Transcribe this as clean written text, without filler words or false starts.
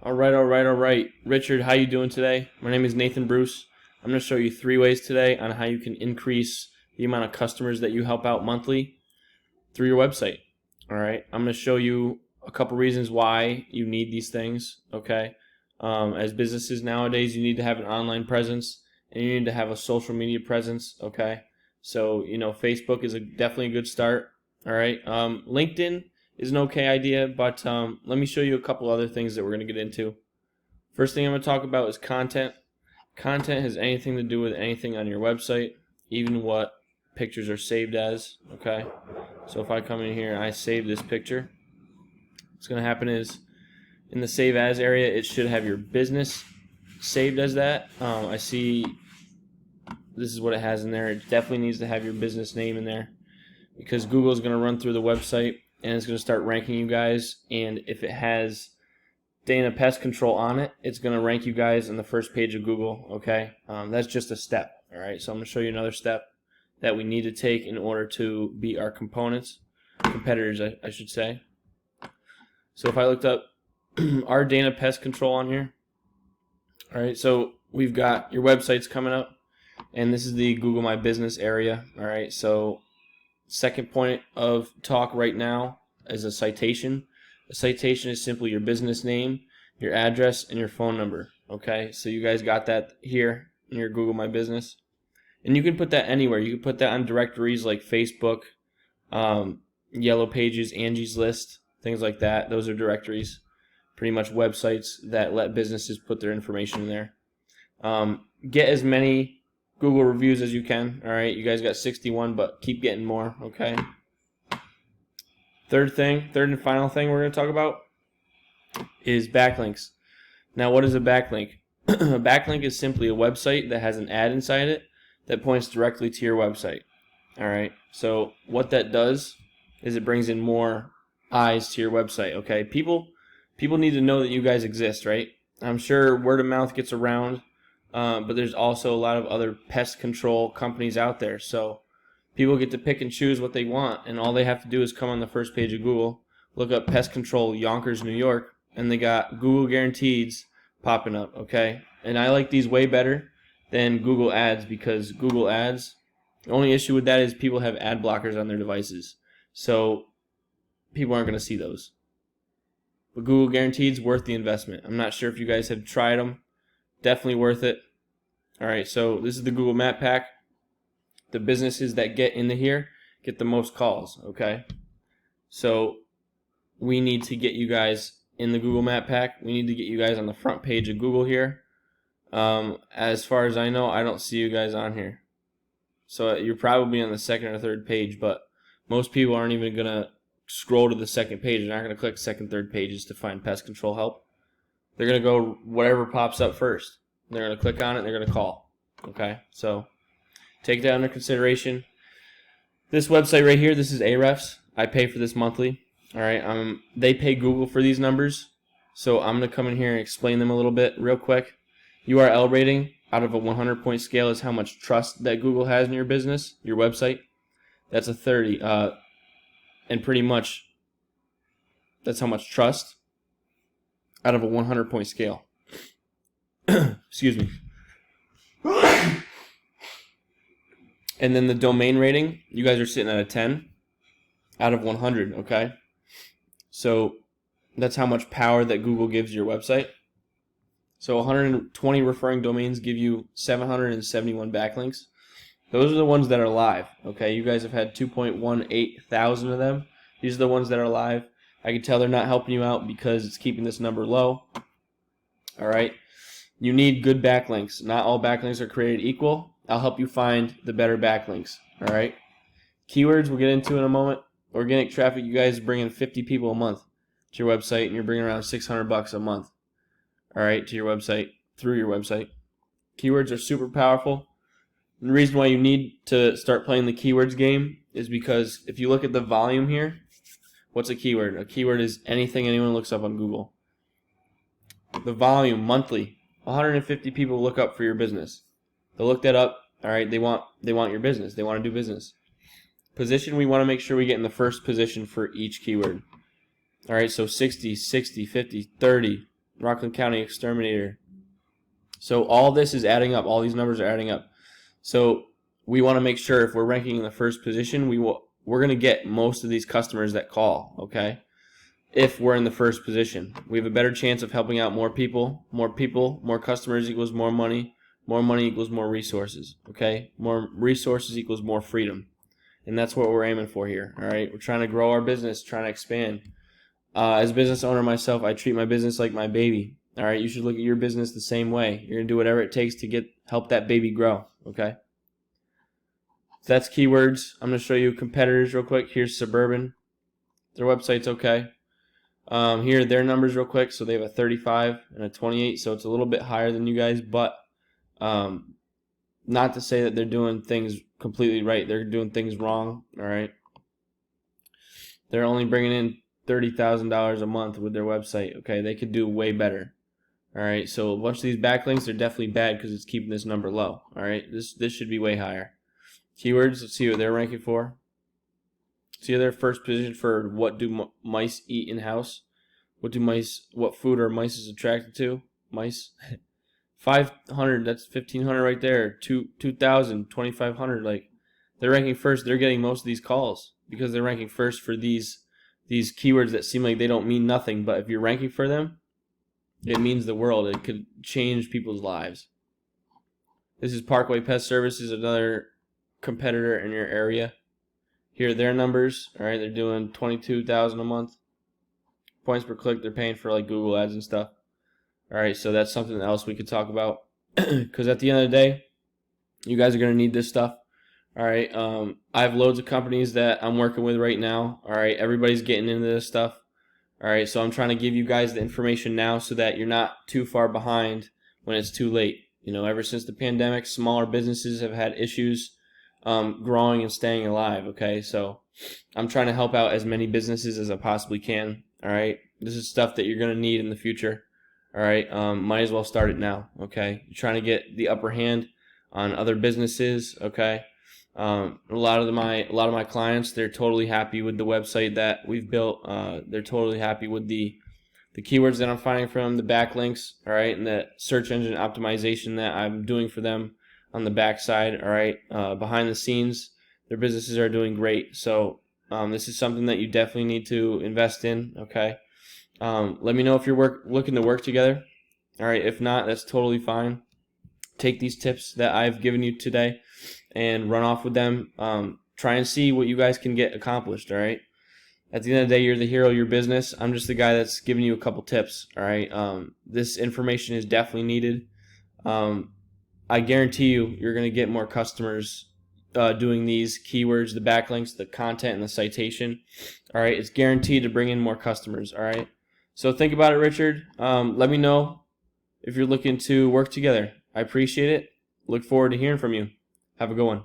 All right. Richard, how you doing today? My name is Nathan Bruce. I'm going to show you 3 ways today on how you can increase the amount of customers that you help out monthly through your website. All right, I'm going to show you a couple reasons why you need these things. Okay, as businesses nowadays, you need to have an online presence and you need to have a social media presence. Okay, so Facebook is definitely a good start. All right, LinkedIn is an okay idea, but let me show you a couple other things that we're going to get into. First thing I'm going to talk about is content. Content has anything to do with anything on your website, even what pictures are saved as. Okay, so if I come in here and I save this picture, what's going to happen is in the save as area, it should have your business saved as that. I see this is what it has in there. It definitely needs to have your business name in there because Google is going to run through the website and it's going to start ranking you guys. And if it has Dana Pest Control on it, it's going to rank you guys on the first page of Google. Okay, that's just a step. All right, so I'm going to show you another step that we need to take in order to beat our competitors, I should say. So if I looked up our Dana Pest Control on here, all right, so we've got your websites coming up, and this is the Google My Business area. All right, so second point of talk right now is a citation. A citation is simply your business name, your address, and your phone number. Okay, so you guys got that here in your Google My Business. And you can put that anywhere. You can put that on directories like Facebook, Yellow Pages, Angie's List, things like that. Those are directories, pretty much websites that let businesses put their information in there. Get as many Google reviews as you can. All right, you guys got 61, but keep getting more. Okay. Third and final thing we're going to talk about is backlinks. Now, what is a backlink? A backlink is simply a website that has an ad inside it that points directly to your website. All right. So what that does is it brings in more eyes to your website. Okay. People need to know that you guys exist, right? I'm sure word of mouth gets around, but there's also a lot of other pest control companies out there. So people get to pick and choose what they want, and all they have to do is come on the first page of Google, look up pest control Yonkers, New York, and they got Google Guaranteeds popping up. Okay. And I like these way better than Google Ads because Google Ads, the only issue with that is people have ad blockers on their devices. So people aren't going to see those. But Google Guaranteed is worth the investment. I'm not sure if you guys have tried them. Definitely worth it. All right, so this is the Google Map Pack. The businesses that get into here get the most calls, okay? So we need to get you guys in the Google Map Pack. We need to get you guys on the front page of Google here. As far as I know, I don't see you guys on here. So you're probably on the second or third page, but most people aren't even going to scroll to the second page. They're not going to click second, third pages to find pest control help. They're going to go whatever pops up first. They're going to click on it and they're going to call. Okay, so take that under consideration. This website right here, this is Ahrefs. I pay for this monthly. All right, they pay Google for these numbers. So I'm going to come in here and explain them a little bit real quick. URL rating out of a 100-point scale is how much trust that Google has in your business, your website. That's a 30. And pretty much that's how much trust out of a 100-point scale. Excuse me. And then the domain rating, you guys are sitting at a 10 out of 100, okay? So that's how much power that Google gives your website. So 120 referring domains give you 771 backlinks. Those are the ones that are live, okay? You guys have had 2.18 thousand of them. These are the ones that are live. I can tell they're not helping you out because it's keeping this number low. All right? You need good backlinks. Not all backlinks are created equal. I'll help you find the better backlinks. All right? Keywords we'll get into in a moment. Organic traffic, you guys bring in 50 people a month to your website, and you're bringing around $600 a month. All right, to your website, through your website. Keywords are super powerful. And the reason why you need to start playing the keywords game is because if you look at the volume here, what's a keyword? A keyword is anything anyone looks up on Google. The volume, monthly, 150 people look up for your business. They'll look that up. All right, they want your business. They want to do business. Position, we want to make sure we get in the first position for each keyword. All right, so 60, 60, 50, 30. Rockland County Exterminator. So all this is adding up. All these numbers are adding up. So we want to make sure if we're ranking in the first position, we're going to get most of these customers that call, okay? If we're in the first position, we have a better chance of helping out more people, more customers equals more money equals more resources, okay? More resources equals more freedom. And that's what we're aiming for here, all right? We're trying to grow our business, trying to expand. As a business owner myself, I treat my business like my baby, all right? You should look at your business the same way. You're going to do whatever it takes to help that baby grow, okay? So that's keywords. I'm going to show you competitors real quick. Here's Suburban. Their website's okay. Here are their numbers real quick. So they have a 35 and a 28, so it's a little bit higher than you guys, but not to say that they're doing things completely right. They're doing things wrong, all right? They're only bringing in $30,000 a month with their website, okay? They could do way better, all right? So a bunch of these backlinks are definitely bad because it's keeping this number low, all right? This should be way higher. Keywords, let's see what they're ranking for. See their first position for what do mice eat in house? What food are mice attracted to? Mice. 500, that's 1,500 right there. 2,000, 2,500. Like, they're ranking first. They're getting most of these calls because they're ranking first for these keywords that seem like they don't mean nothing. But if you're ranking for them, it means the world. It could change people's lives. This is Parkway Pest Services, another competitor in your area. Here are their numbers. All right, they're doing 22,000 a month. Points per click. They're paying for like Google ads and stuff. All right, so that's something else we could talk about. Because at the end of the day, you guys are going to need this stuff. All right, I have loads of companies that I'm working with right now. All right, everybody's getting into this stuff. All right, so I'm trying to give you guys the information now so that you're not too far behind when it's too late. You know, ever since the pandemic, smaller businesses have had issues growing and staying alive, okay? So I'm trying to help out as many businesses as I possibly can, all right? This is stuff that you're going to need in the future, all right? Might as well start it now, okay? You're trying to get the upper hand on other businesses, okay? A lot of my clients, they're totally happy with the website that we've built. They're totally happy with the keywords that I'm finding from the backlinks, all right, and the search engine optimization that I'm doing for them on the backside, all right. Behind the scenes, their businesses are doing great. So this is something that you definitely need to invest in, okay. Let me know if you're looking to work together, all right. If not, that's totally fine. Take these tips that I've given you today and run off with them. Try and see what you guys can get accomplished, all right. At the end of the day, you're the hero of your business. I'm just the guy that's giving you a couple tips, all right. This information is definitely needed. I guarantee you're going to get more customers doing these keywords, the backlinks, the content, and the citation. All right, it's guaranteed to bring in more customers. All right, so think about it, Richard. Let me know if you're looking to work together. I appreciate it. Look forward to hearing from you. Have a good one.